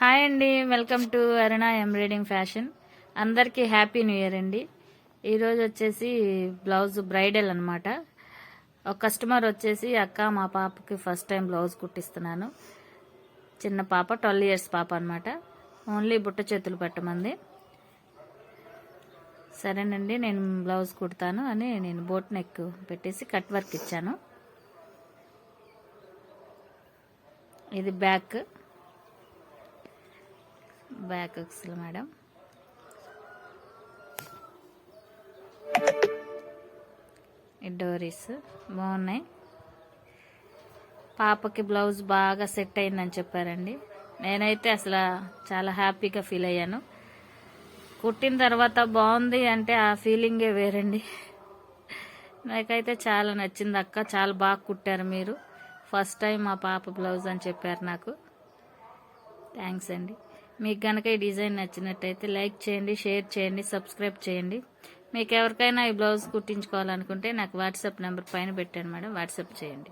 Hi అండి, welcome to Aruna embroidering fashion. అందరికీ happy new year అండి. ఈరోజు వచ్చేసి బ్లౌజ్ బ్రైడల్ అనమాట. ఒక కస్టమర్ వచ్చేసి, అక్క మా పాపకి ఫస్ట్ టైం బ్లౌజ్ కుట్టిస్తున్నాను. చిన్న పాప, 12 years పాప అనమాట. ఓన్లీ బుట్ట చేతులు పెట్టమంది. సరేనండి, నేను బ్లౌజ్ కుడతాను అని నేను బోట్ నెక్ పెట్టేసి కట్ వర్క్ ఇచ్చాను. ఇది బ్యాక్ ఎక్స్ఎల్ మేడం. ఈ డోరీస్ బాగున్నాయి. పాపకి బ్లౌజ్ బాగా సెట్ అయిందని చెప్పారండి. నేనైతే అసలు చాలా హ్యాపీగా ఫీల్ అయ్యాను. కుట్టిన తర్వాత బాగుంది అంటే ఆ ఫీలింగే వేరండి. నాకైతే చాలా నచ్చింది. అక్క చాలా బాగా కుట్టారు మీరు, ఫస్ట్ టైం మా పాప బ్లౌజ్ అని చెప్పారు నాకు. థ్యాంక్స్ అండి. మీకు కనుక ఈ డిజైన్ నచ్చినట్టయితే లైక్ చేయండి, షేర్ చేయండి, సబ్స్క్రైబ్ చేయండి. మీకు ఎవరికైనా ఈ బ్లౌజ్ కుట్టించుకోవాలనుకుంటే నాకు వాట్సాప్ నెంబర్ పైన పెట్టాను మేడం, వాట్సాప్ చేయండి.